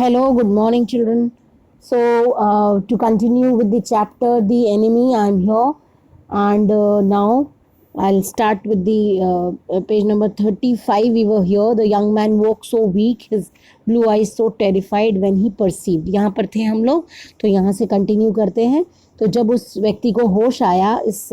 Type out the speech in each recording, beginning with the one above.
Hello, good morning, children. So, to continue with the chapter, The Enemy, I'm here. And now I'll start with the page number 35. We were here. The young man woke so weak, his blue eyes so terrified when he perceived. यहाँ पर थे हम लोग, तो यहाँ से continue करते हैं. तो जब उस व्यक्ति को होश आया, इस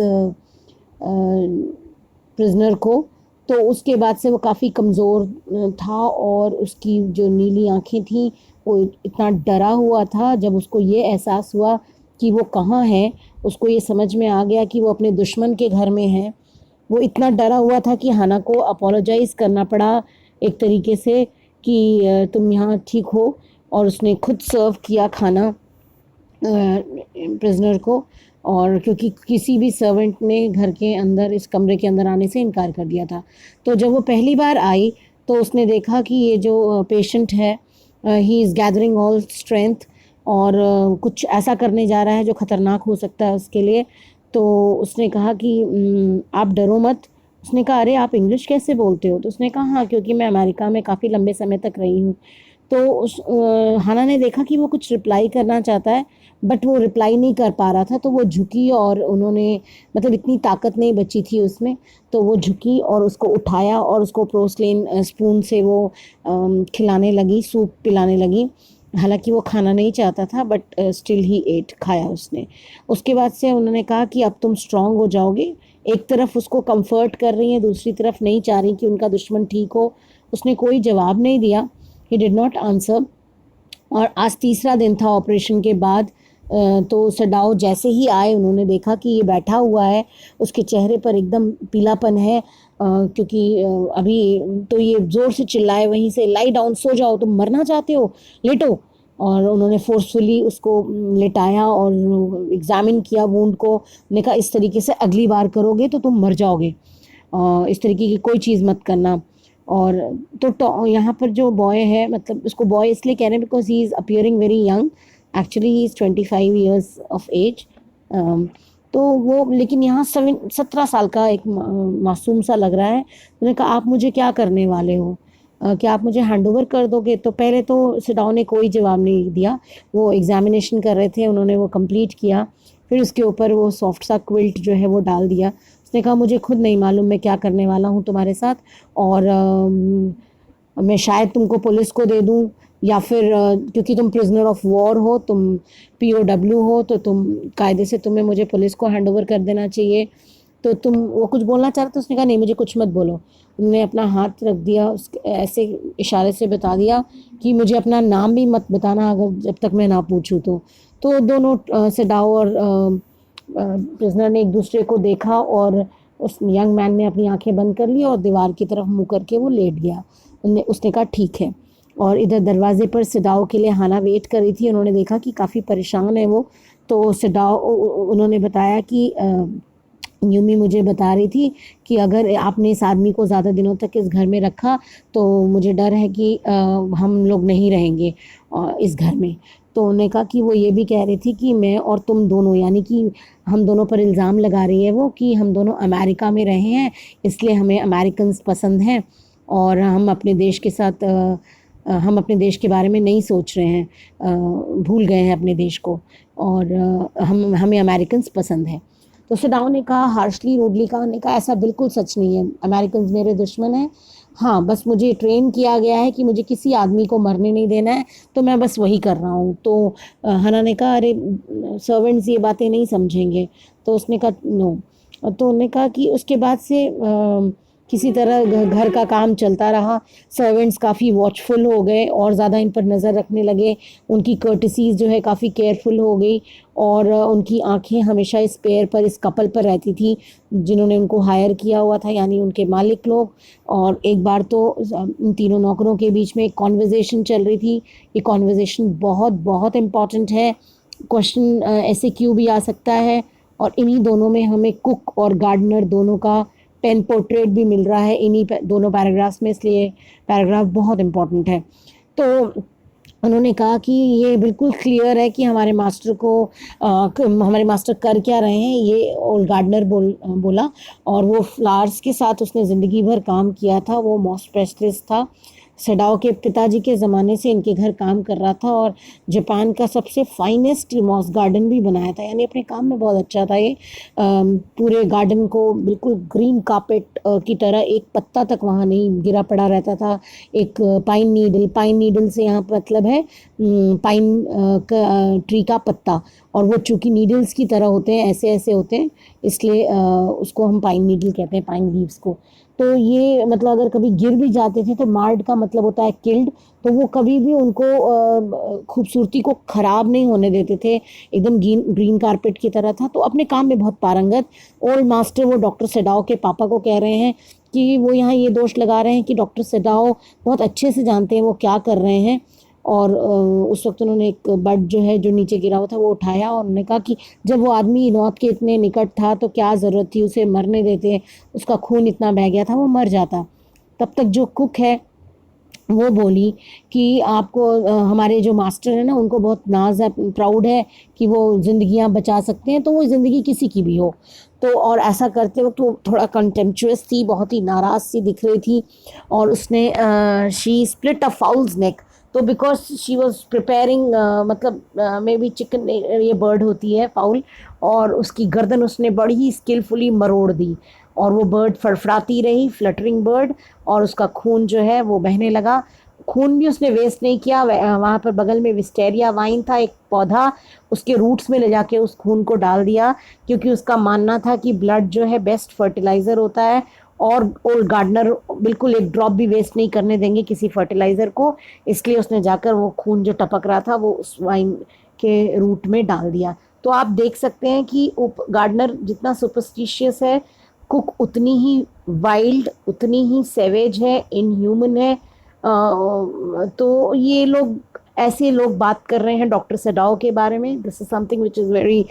प्रिजनर को, तो उसके बाद से वो काफ़ी कमज़ोर था और उसकी जो नीली आंखें थी वो इतना डरा हुआ था. जब उसको ये एहसास हुआ कि वो कहाँ है, उसको ये समझ में आ गया कि वो अपने दुश्मन के घर में है. वो इतना डरा हुआ था कि हाना को अपोलोजाइज़ करना पड़ा एक तरीके से कि तुम यहाँ ठीक हो, और उसने खुद सर्व किया खाना प्रिजनर को, और क्योंकि किसी भी सर्वेंट ने घर के अंदर, इस कमरे के अंदर आने से इनकार कर दिया था. तो जब वो पहली बार आई तो उसने देखा कि ये जो पेशेंट है, he is gathering all strength, और कुछ ऐसा करने जा रहा है जो ख़तरनाक हो सकता है उसके लिए. तो उसने कहा कि आप डरो मत. उसने कहा, अरे आप इंग्लिश कैसे बोलते हो? तो उसने कहा, हाँ, क्योंकि मैं अमेरिका में काफ़ी लंबे समय तक रही हूँ. तो हाना ने देखा कि वो कुछ रिप्लाई करना चाहता है, बट वो रिप्लाई नहीं कर पा रहा था. तो वो झुकी और उन्होंने, मतलब इतनी ताकत नहीं बची थी उसमें, तो वो झुकी और उसको उठाया और उसको पोर्सलेन स्पून से वो खिलाने लगी, सूप पिलाने लगी. हालांकि वो खाना नहीं चाहता था, बट स्टिल ही एट, खाया उसने. उसके बाद से उन्होंने कहा कि अब तुम स्ट्रांग हो जाओगे. एक तरफ उसको कंफर्ट कर रही हैं, दूसरी तरफ नहीं चाह रही कि उनका दुश्मन ठीक हो. उसने कोई जवाब नहीं दिया. He did not answer. और आज तीसरा दिन था ऑपरेशन के बाद. तो सडाओ जैसे ही आए, उन्होंने देखा कि ये बैठा हुआ है, उसके चेहरे पर एकदम पीलापन है, क्योंकि अभी तो ये ज़ोर से चिल्लाए वहीं से, लाई डाउन, सो जाओ, तुम मरना चाहते हो, लेटो. और उन्होंने फोर्सफुली उसको लेटाया और एग्ज़ामिन किया वुंड को. उन्होंने कहा, इस तरीके से अगली बार करोगे तो तुम मर जाओगे, इस तरीके की कोई चीज़ मत करना. और तो यहाँ पर जो बॉय है, मतलब उसको बॉय इसलिए कह रहे हैं because he is appearing very young. Actually he is 25 years of age. तो वो, लेकिन यहाँ 17 साल का एक मासूम सा लग रहा है. उन्होंने कहा, आप मुझे क्या करने वाले हो? क्या आप मुझे हैंड ओवर कर दोगे? तो पहले तो सिडाओ ने कोई जवाब नहीं दिया. वो एग्जामिनेशन कर रहे थे, उन्होंने वो कंप्लीट किया. फिर उसके ऊपर वो सॉफ्ट सा क्विल्ट जो है वो डाल दिया. उसने कहा, मुझे खुद नहीं मालूम मैं क्या करने वाला हूँ तुम्हारे साथ, और मैं शायद तुमको पुलिस को दे दूँ, या फिर क्योंकि तुम प्रिजनर ऑफ वॉर हो, तुम POW हो, तो तुम कायदे से तुम्हें मुझे पुलिस को हैंड ओवर कर देना चाहिए. तो तुम, वो कुछ बोलना चाह रहे थे. उसने कहा, नहीं, मुझे कुछ मत बोलो. उन्होंने अपना हाथ रख दिया, उस ऐसे इशारे से बता दिया कि मुझे अपना नाम भी मत बताना अगर, जब तक मैं ना पूछूं. तो दोनों सडाओ और प्रिजनर ने एक दूसरे को देखा, और उस यंग मैन ने अपनी आंखें बंद कर ली और दीवार की तरफ मुँह करके वो लेट गया. उसने कहा, ठीक है. और इधर दरवाजे पर सिडाओ के लिए हाना वेट कर रही थी. उन्होंने देखा कि काफ़ी परेशान है वो. तो सिडाओ, उन्होंने बताया कि यूमी मुझे बता रही थी कि अगर आपने इस आदमी को ज़्यादा दिनों तक इस घर में रखा तो मुझे डर है कि हम लोग नहीं रहेंगे इस घर में. तो उन्होंने कहा कि वो ये भी कह रही थी कि मैं और तुम दोनों, यानी कि हम दोनों पर इल्ज़ाम लगा रही है वो कि हम दोनों अमेरिका में रहे हैं, इसलिए हमें अमेरिकन्स पसंद हैं, और हम अपने देश के साथ हम अपने देश के बारे में नहीं सोच रहे हैं, भूल गए हैं अपने देश को, और हमें अमेरिकन्स पसंद है. तो सडाओ ने कहा, हार्शली, रूडली कहा, ने कहा, ऐसा बिल्कुल सच नहीं है, अमेरिकन्स मेरे दुश्मन हैं. हाँ, बस मुझे ट्रेन किया गया है कि मुझे किसी आदमी को मरने नहीं देना है, तो मैं बस वही कर रहा हूँ. तो हना ने कहा, अरे सर्वेंट्स ये बातें नहीं समझेंगे. तो उसने कहा, नो. तो उन्होंने कहा कि उसके बाद से किसी तरह घर का काम चलता रहा. सर्वेंट्स काफ़ी वॉचफुल हो गए और ज़्यादा इन पर नज़र रखने लगे. उनकी कर्टसीज़ जो है काफ़ी केयरफुल हो गई, और उनकी आंखें हमेशा इस पेयर पर, इस कपल पर रहती थी जिन्होंने उनको हायर किया हुआ था, यानी उनके मालिक लोग. और एक बार तो इन तीनों नौकरों के बीच में एक कॉन्वर्जेसन चल रही थी. ये कॉन्वर्जेसन बहुत बहुत इम्पॉर्टेंट है. क्वेश्चन ऐसे क्यों भी आ सकता है. और इन्हीं दोनों में हमें कुक और गार्डनर दोनों का पेन पोर्ट्रेट भी मिल रहा है इन्हीं दोनों पैराग्राफ्स में, इसलिए पैराग्राफ बहुत इम्पॉर्टेंट है. तो उन्होंने कहा कि ये बिल्कुल क्लियर है कि हमारे मास्टर को हमारे मास्टर कर क्या रहे हैं. ये ओल्ड गार्डनर बोला. और वो फ्लावर्स के साथ उसने ज़िंदगी भर काम किया था, वो मॉस स्पेशलिस्ट था. सडाओ के पिताजी के ज़माने से इनके घर काम कर रहा था और जापान का सबसे फाइनेस्ट मॉस गार्डन भी बनाया था, यानी अपने काम में बहुत अच्छा था ये। पूरे गार्डन को बिल्कुल ग्रीन कार्पेट की तरह, एक पत्ता तक वहाँ नहीं गिरा पड़ा रहता था। एक पाइन नीडल से यहाँ मतलब है पाइन ट्री का पत्ता, और वो चूँकि नीडल्स की तरह होते हैं, ऐसे ऐसे होते हैं, इसलिए उसको हम पाइन नीडल कहते हैं, पाइन लीव्स को। तो ये मतलब अगर कभी गिर भी जाते थे तो मार्ड का मतलब होता है किल्ड, तो वो कभी भी उनको खूबसूरती को ख़राब नहीं होने देते थे, एकदम ग्रीन कारपेट की तरह था। तो अपने काम में बहुत पारंगत ओल्ड मास्टर वो डॉक्टर सेडाओ के पापा को कह रहे हैं कि वो यहाँ ये दोष लगा रहे हैं कि डॉक्टर सेडाओ बहुत अच्छे से जानते हैं वो क्या कर रहे हैं। और उस वक्त उन्होंने एक बड जो है जो नीचे गिरा हुआ था वो उठाया और उन्होंने कहा कि जब वो आदमी मौत के इतने निकट था तो क्या ज़रूरत थी उसे मरने देते, उसका खून इतना बह गया था, वो मर जाता। तब तक जो कुक है वो बोली कि आपको हमारे जो मास्टर है ना उनको बहुत नाज है, प्राउड है कि वो ज़िंदगियां बचा सकते हैं, तो वो ज़िंदगी किसी की भी हो। तो और ऐसा करते वक्त वो थोड़ा कंटेम्पचुअस थी, बहुत ही नाराज़ सी दिख रही थी, और उसने शी स्प्लिट अ फाउल्स नेक। तो बिकॉज शी वॉज प्रिपेयरिंग मतलब मे बी चिकन, ये बर्ड होती है फाउल, और उसकी गर्दन उसने बड़ी ही स्किलफुली मरोड़ दी, और वो बर्ड फड़फड़ाती रही, फ्लटरिंग बर्ड, और उसका खून जो है वो बहने लगा। खून भी उसने वेस्ट नहीं किया, वहाँ पर बगल में विस्टेरिया वाइन था एक पौधा, उसके रूट्स में ले जाके उस खून को डाल दिया, क्योंकि उसका मानना था कि ब्लड जो है बेस्ट फर्टिलाइज़र होता है, और ओल्ड गार्डनर बिल्कुल एक ड्रॉप भी वेस्ट नहीं करने देंगे किसी फर्टिलाइज़र को। इसलिए उसने जाकर वो खून जो टपक रहा था वो उस वाइन के रूट में डाल दिया। तो आप देख सकते हैं कि गार्डनर जितना सुपरस्टिशियस है, कुक उतनी ही वाइल्ड, उतनी ही सेवेज है, इनह्यूमन है। तो ये लोग, ऐसे लोग बात कर रहे हैं डॉक्टर सेडाओ के बारे में। This is something which is very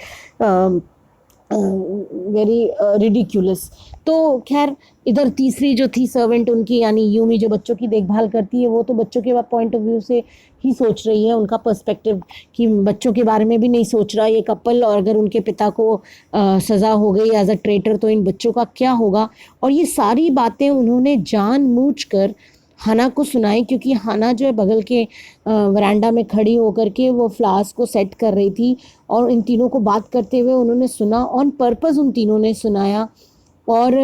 very ridiculous. तो खैर, इधर तीसरी जो थी सर्वेंट उनकी, यानी यूमी, जो बच्चों की देखभाल करती है, वो तो बच्चों के पॉइंट ऑफ व्यू से ही सोच रही है, उनका पर्सपेक्टिव कि बच्चों के बारे में भी नहीं सोच रहा ये कपल। और अगर उनके पिता को सज़ा हो गई एज अ ट्रेटर तो इन बच्चों का क्या होगा। और ये सारी बातें उन्होंने जानबूझकर हना को सुनाई, क्योंकि हना जो है बगल के वरांडा में खड़ी होकर के वो फ्लावर्स को सेट कर रही थी, और इन तीनों को बात करते हुए उन्होंने सुना, ऑन पर्पस उन तीनों ने सुनाया। और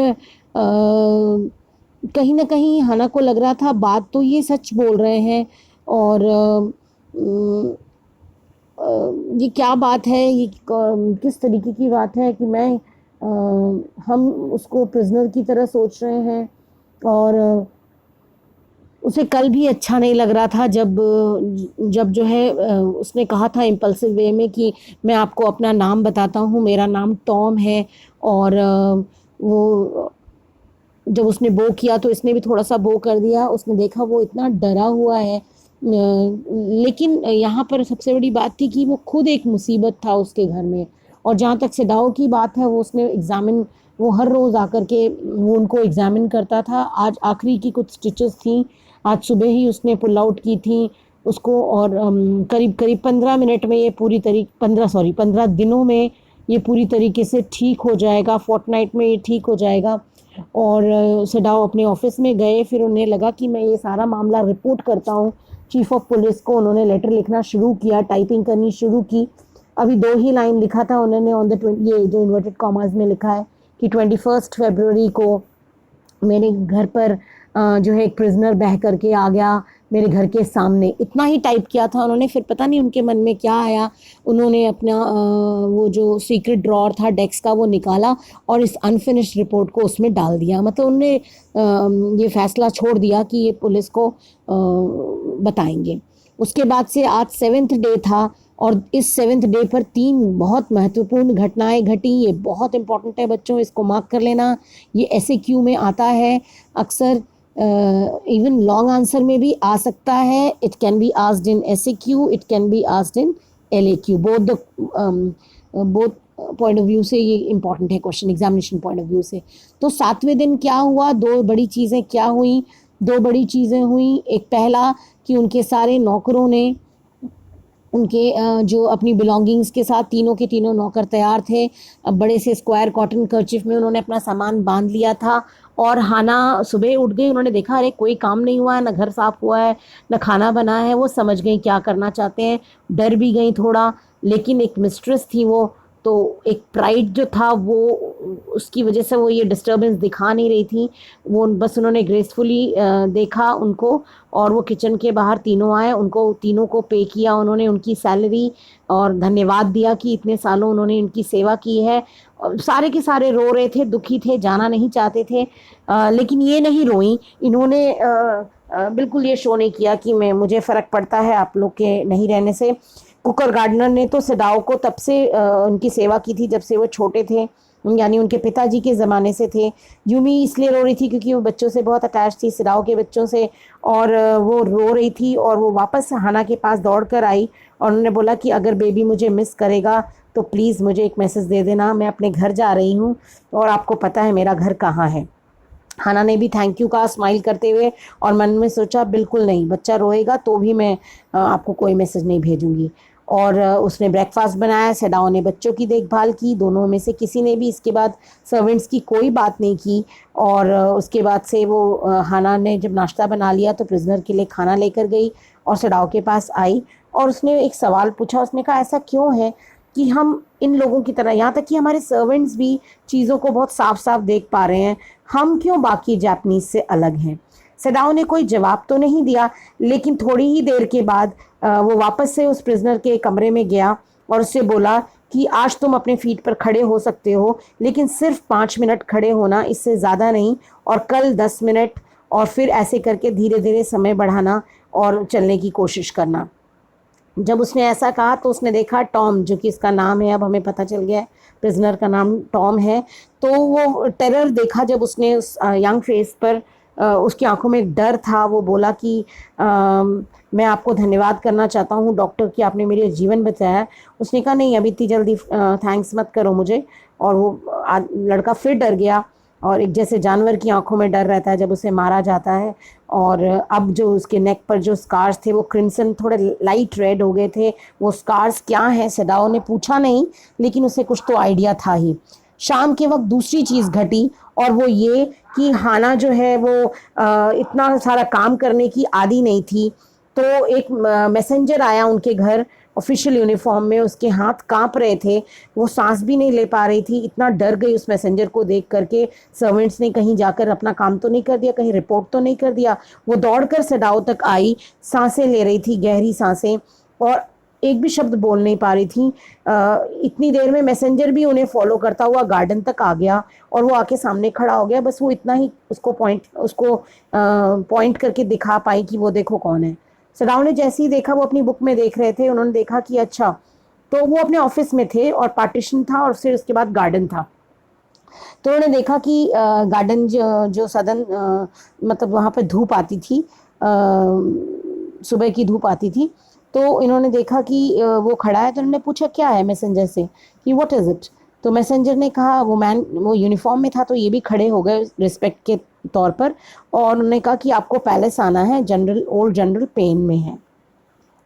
कहीं ना कहीं हना को लग रहा था बात तो ये सच बोल रहे हैं, और ये क्या बात है, ये किस तरीके की बात है कि हम उसको प्रिजनर की तरह सोच रहे हैं। और उसे कल भी अच्छा नहीं लग रहा था जब जब जो है उसने कहा था इम्पल्सिव वे में कि मैं आपको अपना नाम बताता हूँ, मेरा नाम टॉम है। और वो जब उसने बो किया तो इसने भी थोड़ा सा बो कर दिया, उसने देखा वो इतना डरा हुआ है। लेकिन यहाँ पर सबसे बड़ी बात थी कि वो खुद एक मुसीबत था उसके घर में। और जहाँ तक सेडाओ की बात है, वो उसने एग्ज़ामिन, वो हर रोज़ आकर के वो उनको एग्ज़ामिन करता था। आज आखिरी की कुछ स्टिचेस थी, आज सुबह ही उसने पुल आउट की थी उसको, और करीब करीब 15 मिनट में ये पूरी तरीके 15 दिनों में ये पूरी तरीके से ठीक हो जाएगा, फोर्टनाइट में ये ठीक हो जाएगा। और सेडाओ अपने ऑफिस में गए, फिर उन्हें लगा कि मैं ये सारा मामला रिपोर्ट करता हूँ चीफ ऑफ पुलिस को। उन्होंने लेटर लिखना शुरू किया, टाइपिंग करनी शुरू की। अभी 2 ही लाइन लिखा था उन्होंने ऑन द ये जो इन्वर्टेड कॉमास में लिखा है कि 21 फरवरी को मेरे घर पर जो है एक प्रिजनर बह करके आ गया मेरे घर के सामने। इतना ही टाइप किया था उन्होंने, फिर पता नहीं उनके मन में क्या आया, उन्होंने अपना वो जो सीक्रेट ड्रॉर था डेस्क का वो निकाला और इस अनफिनिश्ड रिपोर्ट को उसमें डाल दिया। मतलब उन्होंने ये फैसला छोड़ दिया कि ये पुलिस को बताएंगे। उसके बाद से आज 7th डे था, और इस 7th डे पर 3 बहुत महत्वपूर्ण घटनाएं घटी। ये बहुत इंपॉर्टेंट है बच्चों, इसको मार्क कर लेना। ये एसएक्यू में आता है अक्सर, इवन लॉन्ग आंसर में भी आ सकता है। It can be asked in SAQ, it can be asked in LAQ, both point of view से ये इंपॉर्टेंट है question, examination point of view से। तो 7वें दिन क्या हुआ, 2 बड़ी चीज़ें क्या हुई, 2 बड़ी चीज़ें हुई। एक, पहला कि उनके सारे नौकरों ने उनके जो अपनी बिलोंगिंग्स के साथ तीनों के तीनों नौकर तैयार थे। बड़े से स्क्वायर कॉटन कर्चिफ में उन्होंने अपना सामान बांध लिया था। और हाना सुबह उठ गई, उन्होंने देखा अरे कोई काम नहीं हुआ है, ना घर साफ हुआ है, ना खाना बना है। वो समझ गई क्या करना चाहते हैं, डर भी गई थोड़ा, लेकिन एक मिस्ट्रेस थी वो, तो एक प्राइड जो था वो उसकी वजह से वो ये डिस्टर्बेंस दिखा नहीं रही थी। वो बस उन्होंने ग्रेसफुली देखा उनको, और वो किचन के बाहर तीनों आए, उनको तीनों को पे किया उन्होंने, उनकी सैलरी, और धन्यवाद दिया कि इतने सालों उन्होंने इनकी सेवा की है। और सारे के सारे रो रहे थे, दुखी थे, जाना नहीं चाहते थे, लेकिन ये नहीं रोई। इन्होंने बिल्कुल ये शो नहीं किया कि मुझे फ़र्क पड़ता है आप लोग के नहीं रहने से। कुकर गार्डनर ने तो सदाओ को तब से उनकी सेवा की थी जब से वो छोटे थे, यानी उनके पिताजी के ज़माने से थे। यूमी इसलिए रो रही थी क्योंकि वो बच्चों से बहुत अटैच थी, सदाओ के बच्चों से, और वो रो रही थी। और वो वापस हाना के पास दौड़ कर आई और उन्होंने बोला कि अगर बेबी मुझे मिस करेगा तो प्लीज़ मुझे एक मैसेज दे देना, मैं अपने घर जा रही हूँ और आपको पता है मेरा घर कहाँ है। हाना ने भी थैंक यू कहा स्माइल करते हुए, और मन में सोचा बिल्कुल नहीं, बच्चा रोएगा तो भी मैं आपको कोई मैसेज नहीं भेजूंगी। और उसने ब्रेकफास्ट बनाया, सदाओ ने बच्चों की देखभाल की, दोनों में से किसी ने भी इसके बाद सर्वेंट्स की कोई बात नहीं की। और उसके बाद से वो हाना ने जब नाश्ता बना लिया तो प्रिजनर के लिए खाना लेकर गई और सदाओ के पास आई और उसने एक सवाल पूछा। उसने कहा ऐसा क्यों है कि हम इन लोगों की तरह, यहाँ तक कि हमारे सर्वेंट्स भी चीज़ों को बहुत साफ साफ देख पा रहे हैं, हम क्यों बाकी जापानीज़ से अलग हैं। सदाओ ने कोई जवाब तो नहीं दिया, लेकिन थोड़ी ही देर के बाद वो वापस से उस प्रिजनर के कमरे में गया और उससे बोला कि आज तुम अपने फीट पर खड़े हो सकते हो, लेकिन सिर्फ 5 मिनट खड़े होना, इससे ज़्यादा नहीं, और कल 10 मिनट, और फिर ऐसे करके धीरे धीरे समय बढ़ाना और चलने की कोशिश करना। जब उसने ऐसा कहा तो उसने देखा टॉम, जो कि इसका नाम है, अब हमें पता चल गया है प्रिजनर का नाम टॉम है। तो वो टेरर देखा जब उसने उस यंग फेस पर, उसकी आंखों में डर था। वो बोला कि मैं आपको धन्यवाद करना चाहता हूँ डॉक्टर कि आपने मेरे जीवन बचाया। उसने कहा नहीं, अभी इतनी जल्दी थैंक्स मत करो मुझे। और वो लड़का फिर डर गया, और एक जैसे जानवर की आंखों में डर रहता है जब उसे मारा जाता है। और अब जो उसके नेक पर जो स्कार्स थे वो क्रिम्सन, थोड़े लाइट रेड हो गए थे। वो स्कार्स क्या हैं सदाओ ने पूछा नहीं, लेकिन उसे कुछ तो आइडिया था ही। शाम के वक्त दूसरी चीज़ घटी, और वो ये कि हाना जो है वो इतना सारा काम करने की आदी नहीं थी। तो एक मैसेंजर आया उनके घर ऑफिशियल यूनिफॉर्म में, उसके हाथ कांप रहे थे, वो सांस भी नहीं ले पा रही थी, इतना डर गई उस मैसेंजर को देख करके। सर्वेंट्स ने कहीं जाकर अपना काम तो नहीं कर दिया, कहीं रिपोर्ट तो नहीं कर दिया। वो दौड़कर सदाओ तक आई, सांसें ले रही थी, गहरी सांसें, और एक भी शब्द बोल नहीं पा रही थी। इतनी देर में मैसेंजर भी उन्हें फॉलो करता हुआ गार्डन तक आ गया और वो आके सामने खड़ा हो गया। बस वो इतना ही उसको पॉइंट करके दिखा पाई कि वो देखो कौन है। सदाओ ने जैसे ही देखा, वो अपनी बुक में देख रहे थे, उन्होंने देखा कि अच्छा, तो वो अपने ऑफिस में थे और पार्टीशन था और फिर उसके बाद गार्डन था। तो उन्होंने देखा कि गार्डन जो सदन, मतलब वहाँ पर धूप आती थी, सुबह की धूप आती थी। तो इन्होंने देखा कि वो खड़ा है, तो उन्होंने पूछा क्या है मैसेंजर से कि व्हाट इज़ इट। तो मैसेंजर ने कहा, वो यूनिफॉर्म में था तो ये भी खड़े हो गए रिस्पेक्ट के तौर पर, और उन्होंने कहा कि आपको पैलेस आना है, ओल्ड जनरल पेन में है।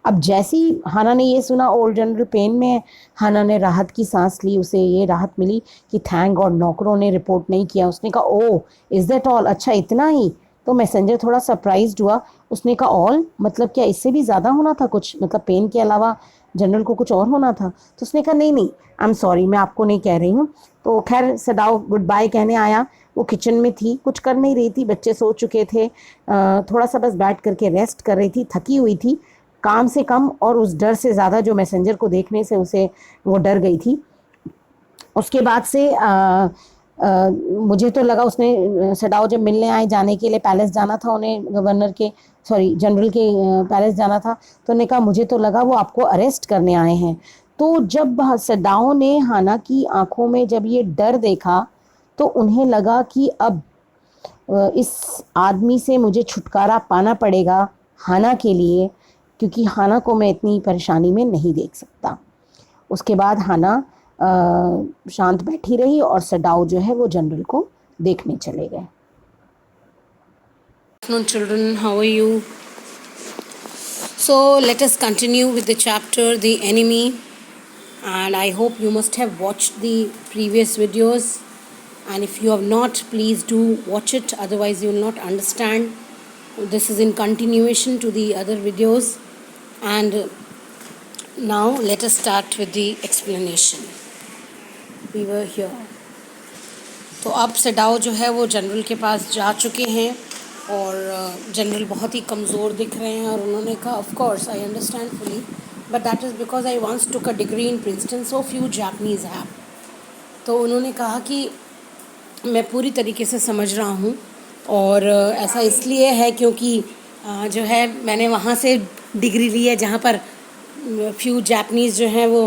अब जैसी हाना ने ये सुना ओल्ड जनरल पेन में है, हाना ने राहत की सांस ली। उसे ये राहत मिली कि थैंक गॉड नौकरों ने रिपोर्ट नहीं किया। उसने कहा ओह इज़ दैट ऑल, अच्छा इतना ही। तो मैसेंजर थोड़ा सरप्राइज्ड हुआ। उसने कहा ऑल मतलब क्या, इससे भी ज़्यादा होना था कुछ, मतलब पेन के अलावा जनरल को कुछ और होना था। तो उसने कहा नहीं नहीं, आई एम सॉरी, मैं आपको नहीं कह रही हूँ। तो खैर सदाओ गुड बाय कहने आया। वो किचन में थी, कुछ कर नहीं रही थी, बच्चे सो चुके थे, थोड़ा सा बस बैठ करके रेस्ट कर रही थी, थकी हुई थी काम से कम और उस डर से ज़्यादा जो मैसेंजर को देखने से उसे वो डर गई थी। उसके बाद से मुझे तो लगा उसने सदाओ जब मिलने आए, जाने के लिए पैलेस जाना था उन्हें, जनरल के पैलेस जाना था, तो उन्होंने कहा मुझे तो लगा वो आपको अरेस्ट करने आए हैं। तो जब सदाओ ने हाना की आंखों में जब ये डर देखा तो उन्हें लगा कि अब इस आदमी से मुझे छुटकारा पाना पड़ेगा हाना के लिए, क्योंकि हाना को मैं इतनी परेशानी में नहीं देख सकता। उसके बाद हाना शांत बैठी रही और सदाओ जो है वो जनरल को देखने चले गए। Afternoon children, how are you? So let us continue with the chapter The Enemy, and I hope you must have watched the previous videos, and if you have not, please do watch it, otherwise you will not understand. This is in continuation to the other videos, and now let us start with the explanation. We were here. तो अब Sadao जो है वो general के पास जा चुके हैं और जनरल बहुत ही कमज़ोर दिख रहे हैं और उन्होंने कहा of course I understand fully but that is because I wants took a degree in Princeton so few Japanese have. तो उन्होंने कहा कि मैं पूरी तरीके से समझ रहा हूँ और ऐसा इसलिए है क्योंकि जो है मैंने वहाँ से डिग्री ली है जहाँ पर फ्यू जापनीज़ जो हैं वो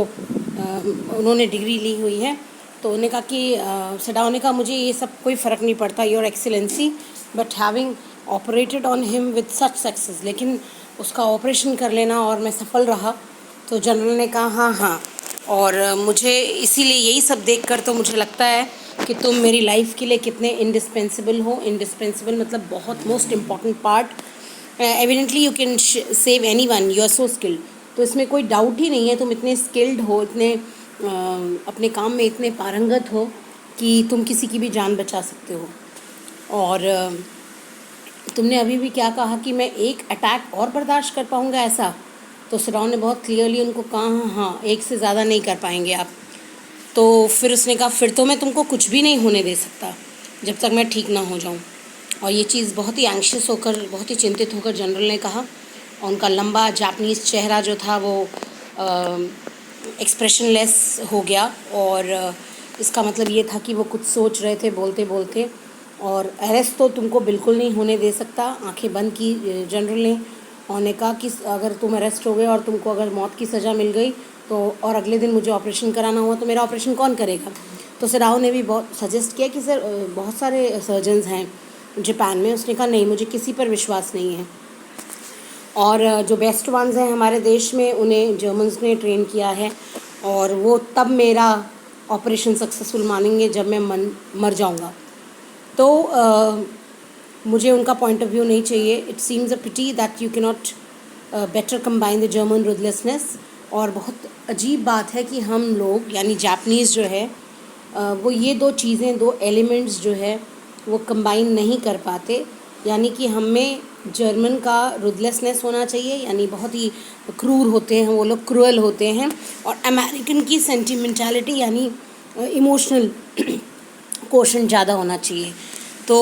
उन्होंने डिग्री ली हुई है। तो उन्होंने कहा कि सडाओ ने कहा मुझे ये सब कोई फ़र्क नहीं पड़ता your excellency but having operated on him with such success, लेकिन उसका ऑपरेशन कर लेना और मैं सफल रहा। तो जनरल ने कहा हाँ हाँ, और मुझे इसीलिए यही सब देखकर तो मुझे लगता है कि तुम मेरी लाइफ के लिए कितने इंडिस्पेंसिबल हो। इंडिस्पेंसिबल मतलब बहुत most important part. Evidently you can save anyone, you are so skilled. तो इसमें कोई डाउट ही नहीं है, तुम इतने स्किल्ड हो, इतने अपने काम में इतने पारंगत हो कि तुम किसी की भी जान बचा सकते हो। और तुमने अभी भी क्या कहा कि मैं एक अटैक और बर्दाश्त कर पाऊँगा ऐसा? तो सडाओ ने बहुत क्लियरली उनको कहा हाँ एक से ज़्यादा नहीं कर पाएंगे आप। तो फिर उसने कहा फिर तो मैं तुमको कुछ भी नहीं होने दे सकता जब तक मैं ठीक ना हो जाऊँ। और ये चीज़ बहुत ही एंग्शियस होकर, बहुत ही चिंतित होकर जनरल ने कहा। और उनका लंबा जापनीज़ चेहरा जो था वो एक्सप्रेशनलेस हो गया और इसका मतलब ये था कि वो कुछ सोच रहे थे बोलते बोलते। और अरेस्ट तो तुमको बिल्कुल नहीं होने दे सकता। आंखें बंद की जनरल ने। उन्होंने कहा कि अगर तुम अरेस्ट हो गए और तुमको अगर मौत की सज़ा मिल गई तो और अगले दिन मुझे ऑपरेशन कराना हुआ तो मेरा ऑपरेशन कौन करेगा? तो सडाओ ने भी बहुत सजेस्ट किया कि सर बहुत सारे सर्जन्स हैं जापान में। उसने कहा नहीं मुझे किसी पर विश्वास नहीं है, और जो बेस्ट वंस हैं हमारे देश में उन्हें जर्मन्स ने ट्रेन किया है और वो तब मेरा ऑपरेशन सक्सेसफुल मानेंगे जब मैं मर जाऊंगा। तो मुझे उनका पॉइंट ऑफ व्यू नहीं चाहिए। It seems a pity that you can not better combine the German ruthlessness. और बहुत अजीब बात है कि हम लोग यानी जापनीज़ जो है वो ये दो चीज़ें, दो एलिमेंट्स जो है वो कंबाइन नहीं कर पाते। यानी कि हम में जर्मन का रुथलेसनेस होना चाहिए, यानी बहुत ही क्रूर होते हैं वो लोग, क्रूअल होते हैं, और अमेरिकन की सेंटिमेंटालिटी यानी इमोशनल क्वोशंट ज़्यादा होना चाहिए। तो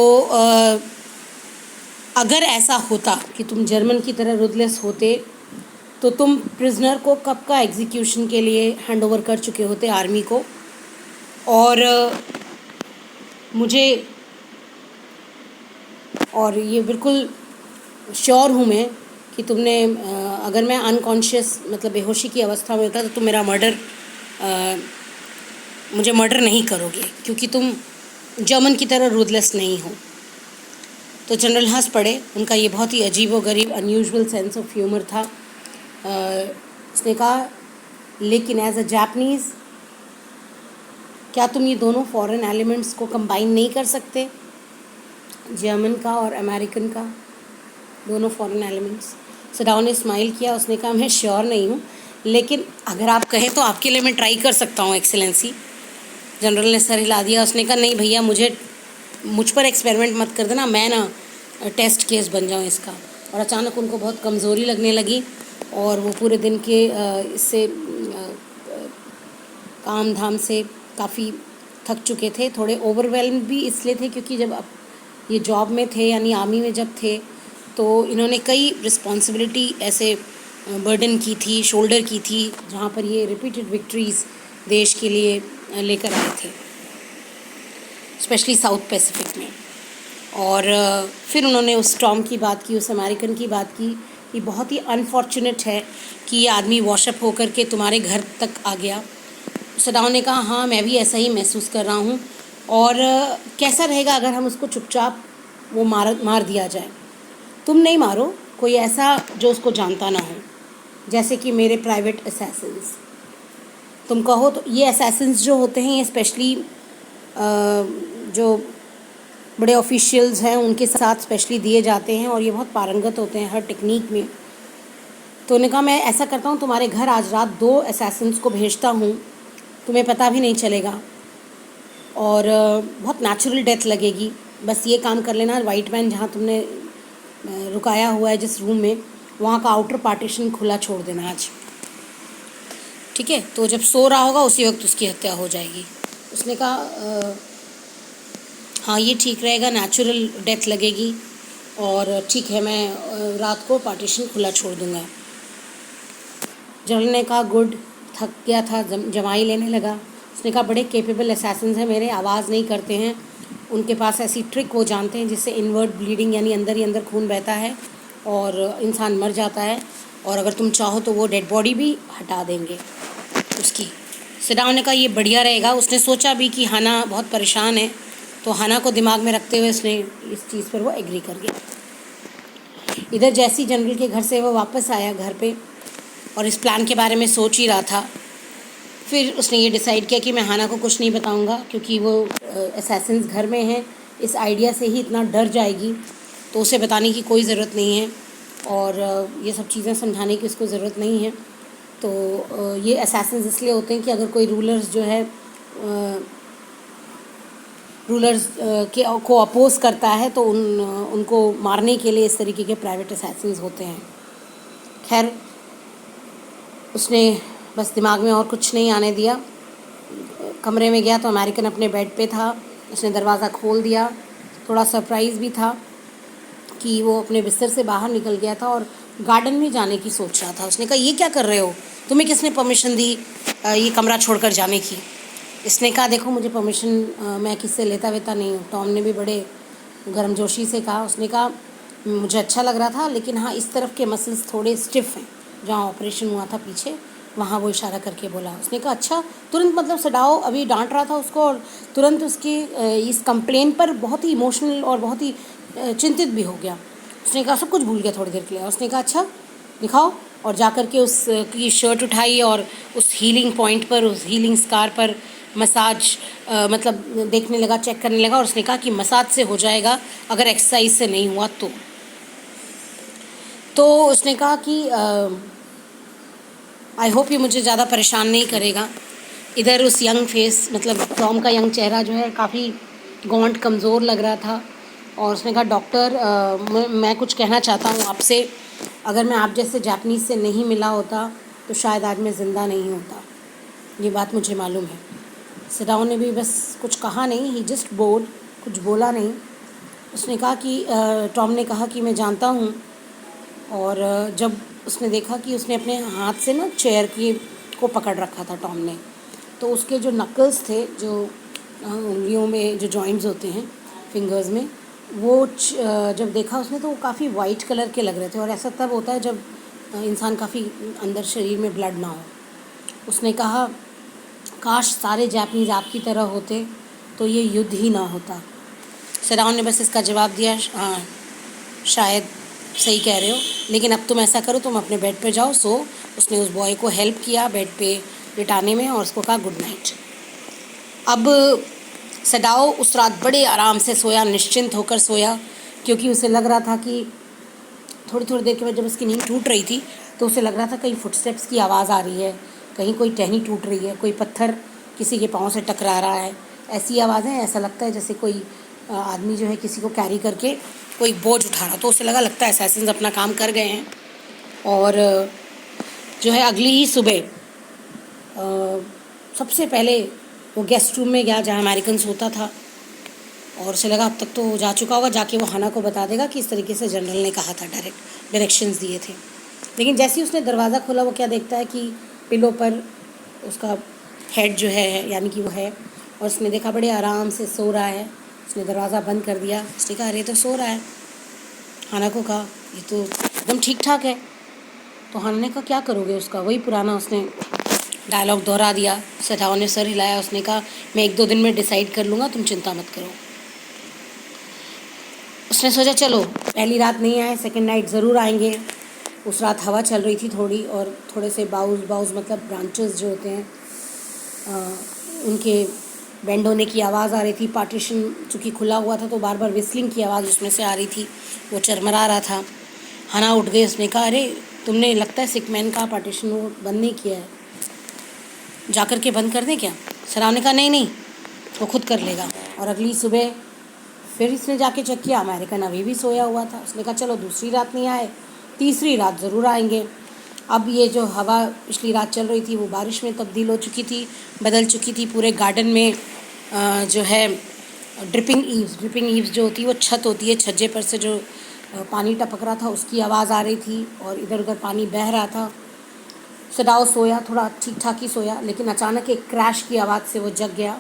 अगर ऐसा होता कि तुम जर्मन की तरह रुथलेस होते तो तुम प्रिजनर को कब का एग्जीक्यूशन के लिए हैंड ओवर कर चुके होते आर्मी को। और मुझे और ये बिल्कुल श्योर हूँ मैं कि तुमने अगर मैं अनकॉन्शियस मतलब बेहोशी की अवस्था में होता तो तुम मेरा मुझे मर्डर नहीं करोगे क्योंकि तुम जर्मन की तरह रूथलेस नहीं हो। तो जनरल हंस पड़े। उनका ये बहुत ही अजीबोगरीब अनयूजुअल सेंस ऑफ ह्यूमर था। उसने कहा लेकिन एज अ जापनीज़ क्या तुम ये दोनों फॉरेन एलिमेंट्स को कंबाइन नहीं कर सकते, जर्मन का और अमेरिकन का, दोनों फॉरेन एलिमेंट्स? सडाओ ने स्माइल किया। उसने कहा मैं श्योर नहीं हूँ लेकिन अगर आप कहें तो आपके लिए मैं ट्राई कर सकता हूँ एक्सेलेंसी। जनरल ने सर हिला दिया। उसने कहा नहीं भैया मुझ पर एक्सपेरिमेंट मत कर देना, मैं ना टेस्ट केस बन जाऊँ इसका। और अचानक उनको बहुत कमज़ोरी लगने लगी और वो पूरे दिन के इससे काम धाम से काफ़ी थक चुके थे। थोड़े ओवरवेल्म भी इसलिए थे क्योंकि जब अब ये जॉब में थे यानी आर्मी में जब थे तो इन्होंने कई रिस्पॉन्सिबिलिटी ऐसे बर्डन की थी, शोल्डर की थी, जहाँ पर ये रिपीटेड विक्ट्रीज़ देश के लिए लेकर आए थे, स्पेशली साउथ पैसिफिक में। और फिर उन्होंने उस टॉम की बात की, उस अमेरिकन की बात की कि बहुत ही अनफॉर्चुनेट है कि ये आदमी वॉशअप होकर के तुम्हारे घर तक आ गया। सडाओ ने कहा हाँ मैं भी ऐसा ही महसूस कर रहा हूँ। और कैसा रहेगा अगर हम उसको चुपचाप वो मार दिया जाए? तुम नहीं मारो, कोई ऐसा जो उसको जानता ना हो, जैसे कि मेरे प्राइवेट असैसिन्स। तुम कहो तो ये असैसिन्स जो होते हैं ये स्पेशली जो बड़े ऑफिशियल्स हैं उनके साथ स्पेशली दिए जाते हैं और ये बहुत पारंगत होते हैं हर टेक्निक में। तो उन्होंने कहा मैं ऐसा करता हूँ, तुम्हारे घर आज रात 2 असैसिन्स को भेजता हूँ, तुम्हें पता भी नहीं चलेगा और बहुत नेचुरल डेथ लगेगी। बस ये काम कर लेना, वाइट मैन जहाँ तुमने रुकाया हुआ है जिस रूम में, वहाँ का आउटर पार्टीशन खुला छोड़ देना आज, ठीक है। तो जब सो रहा होगा उसी वक्त उसकी हत्या हो जाएगी। उसने कहा हाँ ये ठीक रहेगा, नेचुरल डेथ लगेगी और ठीक है, मैं रात को पार्टीशन खुला छोड़ दूँगा। जनरल ने कहा गुड, थक गया था, जमाई लेने लगा। उसने कहा बड़े केपेबल असैसिन्स हैं मेरे, आवाज़ नहीं करते हैं, उनके पास ऐसी ट्रिक वो जानते हैं जिससे इनवर्ट ब्लीडिंग यानी अंदर ही अंदर खून बहता है और इंसान मर जाता है, और अगर तुम चाहो तो वो डेड बॉडी भी हटा देंगे उसकी। सिडाओ ने कहा ये बढ़िया रहेगा। उसने सोचा भी कि हाना बहुत परेशान है, तो हाना को दिमाग में रखते हुए उसने इस चीज़ पर वो एग्री कर गया। इधर जैसी जनरल के घर से वो वापस आया घर पे और इस प्लान के बारे में सोच ही रहा था, फिर उसने ये डिसाइड किया कि मैं हाना को कुछ नहीं बताऊंगा, क्योंकि वो असैसिन्स घर में हैं, इस आइडिया से ही इतना डर जाएगी, तो उसे बताने की कोई ज़रूरत नहीं है और ये सब चीज़ें समझाने की उसको ज़रूरत नहीं है। तो ये असैसिन्स इसलिए होते हैं कि अगर कोई रूलर्स जो है रूलर्स को अपोज करता है तो उनको मारने के लिए इस तरीके के प्राइवेट असैसिन्स होते हैं। खैर उसने बस दिमाग में और कुछ नहीं आने दिया। कमरे में गया तो अमेरिकन अपने बेड पे था। उसने दरवाज़ा खोल दिया। थोड़ा सरप्राइज़ भी था कि वो अपने बिस्तर से बाहर निकल गया था और गार्डन में जाने की सोच रहा था। उसने कहा ये क्या कर रहे हो, तुम्हें किसने परमिशन दी ये कमरा छोड़कर जाने की? इसने कहा देखो मुझे परमिशन मैं किससे लेता वेता नहीं हूँ। टॉम ने भी बड़े गर्मजोशी से कहा। उसने कहा मुझे अच्छा लग रहा था, लेकिन हाँ इस तरफ के मसल्स थोड़े स्टिफ हैं, जहाँ ऑपरेशन हुआ था पीछे वहाँ वो इशारा करके बोला। उसने कहा अच्छा। तुरंत मतलब सिडाओ अभी डांट रहा था उसको और तुरंत उसकी इस कंप्लेन पर बहुत ही इमोशनल और बहुत ही चिंतित भी हो गया। उसने कहा सब कुछ भूल गया थोड़ी देर के लिए। उसने कहा अच्छा दिखाओ, और जा कर के उसकी शर्ट उठाई और उस हीलिंग पॉइंट पर, उस हीलिंग स्कार पर मसाज मतलब देखने लगा, चेक करने लगा और उसने कहा कि मसाज से हो जाएगा अगर एक्सरसाइज से नहीं हुआ तो उसने कहा कि आई होप ये मुझे ज़्यादा परेशान नहीं करेगा। इधर उस यंग फेस मतलब टॉम का यंग चेहरा जो है काफ़ी गौंट कमज़ोर लग रहा था और उसने कहा डॉक्टर मैं कुछ कहना चाहता हूँ आपसे, अगर मैं आप जैसे जापानीज़ से नहीं मिला होता तो शायद आज मैं ज़िंदा नहीं होता, ये बात मुझे मालूम है। सिडाओ ने भी बस कुछ कहा नहीं, ही जस्ट बोर्ड, कुछ बोला नहीं। उसने कहा कि टॉम ने कहा कि मैं जानता हूँ, और जब उसने देखा कि उसने अपने हाथ से ना चेयर को पकड़ रखा था टॉम ने, तो उसके जो नकल्स थे, जो उंगलियों में जो जॉइंट्स होते हैं फिंगर्स में, वो जब देखा उसने तो वो काफ़ी वाइट कलर के लग रहे थे, और ऐसा तब होता है जब इंसान काफ़ी अंदर शरीर में ब्लड ना हो। उसने कहा काश सारे जापानीज़ आपकी तरह होते तो ये युद्ध ही ना होता। सिडाओ ने बस इसका जवाब दिया हाँ शायद सही कह रहे हो, लेकिन अब तुम ऐसा करो, तुम अपने बेड पे जाओ, सो। उसने उस बॉय को हेल्प किया बेड पे लिटाने में और उसको कहा गुड नाइट। अब सिडाओ उस रात बड़े आराम से सोया, निश्चिंत होकर सोया, क्योंकि उसे लग रहा था कि थोड़ी थोड़ी देर के बाद जब उसकी नींद टूट रही थी तो उसे लग रहा था कहीं फुटस्टेप्स की आवाज़ आ रही है, कहीं कोई टहनी टूट रही है, कोई पत्थर किसी के पाँव से टकरा रहा है। ऐसी आवाज़ें, ऐसा लगता है जैसे कोई आदमी जो है किसी को कैरी करके कोई बोझ उठा रहा। तो उसे लगता है असैसिन्स अपना काम कर गए हैं। और जो है अगली ही सुबह सबसे पहले वो गेस्ट रूम में गया जहाँ अमेरिकन सोता था, और उसे लगा अब तक तो जा चुका होगा, जाके वो हाना को बता देगा कि इस तरीके से जनरल ने कहा था, डायरेक्शंस दिए थे। लेकिन जैसे ही उसने दरवाज़ा खोला वो क्या देखता है कि पिलो पर उसका हेड जो है यानी कि वो है, और उसने देखा बड़े आराम से सो रहा है। उसने दरवाज़ा बंद कर दिया। उसने कहा अरे तो सो रहा है। हाना को कहा ये तो एकदम ठीक ठाक है। तो हाना ने कहा क्या करोगे उसका, वही पुराना उसने डायलॉग दोहरा दिया। सिडाओ ने सर हिलाया। उसने कहा मैं 1-2 दिन में डिसाइड कर लूँगा, तुम चिंता मत करो। उसने सोचा चलो पहली रात नहीं आए, सेकेंड नाइट ज़रूर आएंगे। उस रात हवा चल रही थी थोड़ी, और थोड़े से बाउज मतलब ब्रांचेस जो होते हैं उनके बेंड होने की आवाज़ आ रही थी। पार्टीशन चूँकि खुला हुआ था तो बार बार विस्लिंग की आवाज़ उसमें से आ रही थी। वो चरमरा रहा था। हाना उठ गई। उसने कहा अरे तुमने लगता है सिकमैन का पार्टीशन वो बंद नहीं किया है, जा कर के बंद कर दें क्या? सराव ने कहा नहीं नहीं, वो खुद कर लेगा। और अगली सुबह फिर इसने जाके चेक किया, अमेरिकन अभी भी सोया हुआ था। उसने कहा चलो दूसरी रात नहीं आए, तीसरी रात ज़रूर आएंगे। अब ये जो हवा पिछली रात चल रही थी वो बारिश में तब्दील हो चुकी थी, बदल चुकी थी। पूरे गार्डन में जो है ड्रिपिंग ईव्स जो होती है, वो छत होती है, छज्जे पर से जो पानी टपक रहा था उसकी आवाज़ आ रही थी और इधर उधर पानी बह रहा था। सडाओ सोया, थोड़ा ठीक ठाक ही सोया, लेकिन अचानक एक क्रैश की आवाज़ से वो जग गया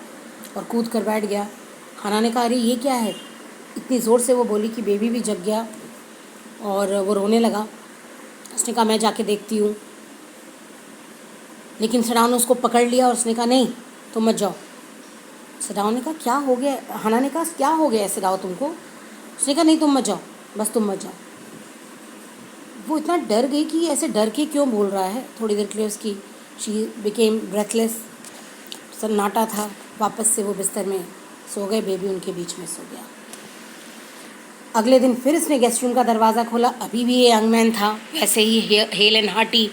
और कूद कर बैठ गया। हाना ने कहा अरे ये क्या है, इतनी ज़ोर से वो बोली कि बेबी भी जग गया और वो रोने लगा। उसने कहा मैं जाके देखती हूँ, लेकिन सडाओ ने उसको पकड़ लिया और उसने कहा नहीं तुम मत जाओ। सडाओ ने कहा क्या हो गया? हाना ने कहा क्या हो गया है सडाओ तुमको? उसने कहा नहीं तुम मत जाओ, बस तुम मत जाओ। वो इतना डर गई कि ऐसे डर के क्यों बोल रहा है। थोड़ी देर के लिए उसकी शी बिकेम ब्रेथलेस, सन्नाटा था। वापस से वो बिस्तर में सो गए, बेबी उनके बीच में सो गया। अगले दिन फिर इसने गेस्ट रूम का दरवाज़ा खोला, अभी भी ये यंग मैन था वैसे ही हेल एंड हार्टी,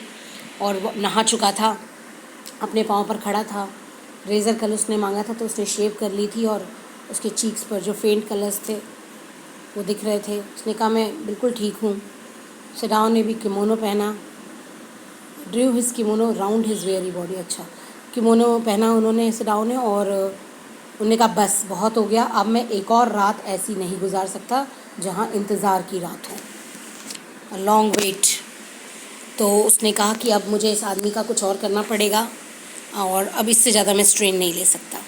और वो नहा चुका था, अपने पाँव पर खड़ा था। रेज़र कल उसने मांगा था तो उसने शेव कर ली थी और उसके चीक्स पर जो फेंट कलर्स थे वो दिख रहे थे। उसने कहा मैं बिल्कुल ठीक हूँ। सडाओ ने भी किमोनो पहना, Drew his kimono round his very body. अच्छा, किमोनो पहना उन्होंने सडाओ ने, और उन्होंने कहा बस बहुत हो गया, अब मैं एक और रात ऐसी नहीं गुजार सकता जहाँ इंतज़ार की रात हो, लॉन्ग वेट। तो उसने कहा कि अब मुझे इस आदमी का कुछ और करना पड़ेगा और अब इससे ज़्यादा मैं स्ट्रेन नहीं ले सकता।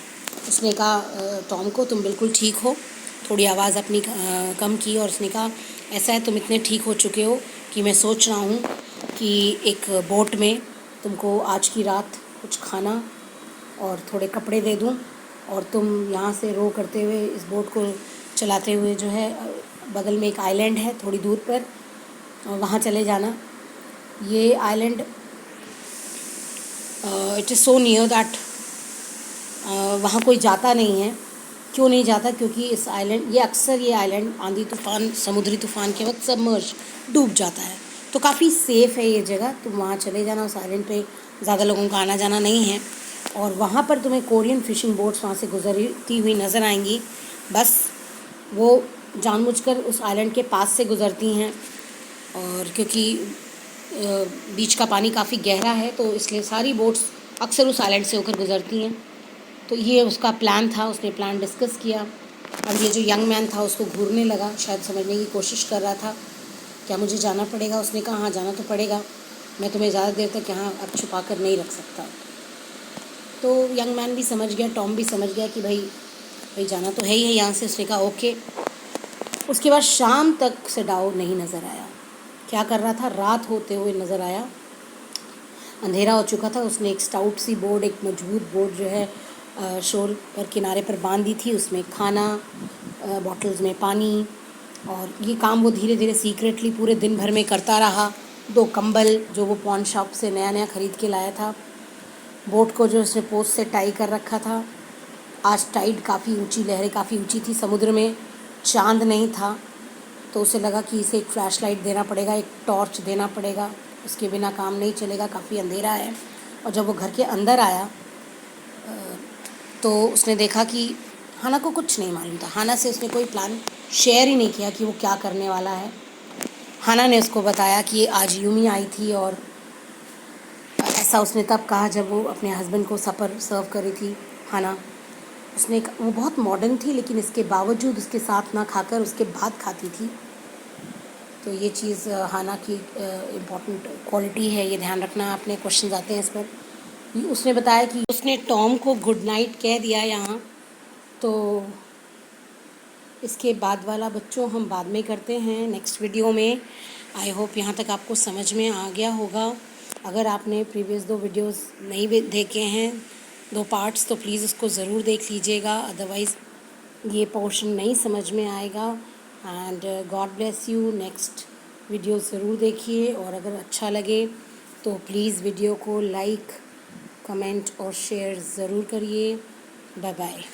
उसने कहा टॉम को तुम बिल्कुल ठीक हो, थोड़ी आवाज़ अपनी कम की, और उसने कहा ऐसा है तुम इतने ठीक हो चुके हो कि मैं सोच रहा हूँ कि एक बोट में तुमको आज की रात कुछ खाना और थोड़े कपड़े दे दूँ, और तुम यहाँ से रो करते हुए इस बोट को चलाते हुए जो है बगल में एक आइलैंड है थोड़ी दूर पर, और वहाँ चले जाना। ये island it is so near that वहाँ कोई जाता नहीं है। क्यों नहीं जाता? क्योंकि इस आइलैंड ये आइलैंड आंधी तूफ़ान, समुद्री तूफ़ान के वक्त सबमर्ज डूब जाता है, तो काफ़ी सेफ़ है ये जगह। तुम वहाँ चले जाना, उस आइलैंड पे ज़्यादा लोगों का आना जाना नहीं है, और वहाँ पर तुम्हें कोरियन फ़िशिंग बोट्स वहाँ से गुजरती हुई नज़र आएंगी। बस वो जानबूझकर उस आइलैंड के पास से गुज़रती हैं, और क्योंकि बीच का पानी काफ़ी गहरा है तो इसलिए सारी बोट्स अक्सर उस आइलैंड से होकर गुज़रती हैं। तो ये उसका प्लान था, उसने प्लान डिस्कस किया। अब ये जो यंग मैन था उसको घूरने लगा, शायद समझने की कोशिश कर रहा था क्या मुझे जाना पड़ेगा। उसने कहा हाँ जाना तो पड़ेगा, मैं तुम्हें ज़्यादा देर तक यहाँ अब छुपा कर नहीं रख सकता। तो यंग मैन भी समझ गया, टॉम भी समझ गया कि भाई जाना तो है ही है यहाँ से। उसने कहा ओके। उसके बाद शाम तक सडाओ नहीं नज़र आया। क्या कर रहा था? रात होते हुए नज़र आया, अंधेरा हो चुका था। उसने एक स्टाउट सी बोर्ड, एक मजबूत बोर्ड जो है शोल पर किनारे पर बांध दी थी, उसमें खाना, बॉटल्स में पानी, और ये काम वो धीरे धीरे सीक्रेटली पूरे दिन भर में करता रहा। 2 कंबल जो वो पॉन शॉप से नया नया ख़रीद के लाया था, बोट को जो उसने पोस्ट से टाई कर रखा था। आज टाइड काफ़ी ऊंची, लहरें काफ़ी ऊंची थी, समुद्र में चांद नहीं था, तो उसे लगा कि इसे एक फ़्लैश लाइट देना पड़ेगा, एक टॉर्च देना पड़ेगा, उसके बिना काम नहीं चलेगा, काफ़ी अंधेरा है। और जब वो घर के अंदर आया तो उसने देखा कि हाना को कुछ नहीं मालूम था। हाना से उसने कोई प्लान शेयर ही नहीं किया कि वो क्या करने वाला है। हाना ने उसको बताया कि आज यूमी आई थी, और ऐसा उसने तब कहा जब वो अपने हस्बैंड को सपर सर्व करी थी। हाना वो बहुत मॉडर्न थी, लेकिन इसके बावजूद उसके साथ ना खाकर उसके बाद खाती थी। तो ये चीज़ हाना की इम्पॉर्टेंट क्वालिटी है, ये ध्यान रखना। अपने क्वेश्चन आते हैं इस पर। उसने बताया कि उसने टॉम को गुड नाइट कह दिया यहाँ, तो इसके बाद वाला बच्चों हम बाद में करते हैं नेक्स्ट वीडियो में। आई होप यहाँ तक आपको समझ में आ गया होगा। अगर आपने प्रीवियस 2 वीडियोस नहीं देखे हैं, 2 पार्ट्स, तो प्लीज़ उसको ज़रूर देख लीजिएगा, अदरवाइज़ ये पोर्शन नहीं समझ में आएगा। And God bless you. Next video ज़रूर देखिए, और अगर अच्छा लगे तो प्लीज़ वीडियो को लाइक, कमेंट और शेयर ज़रूर करिए। Bye bye.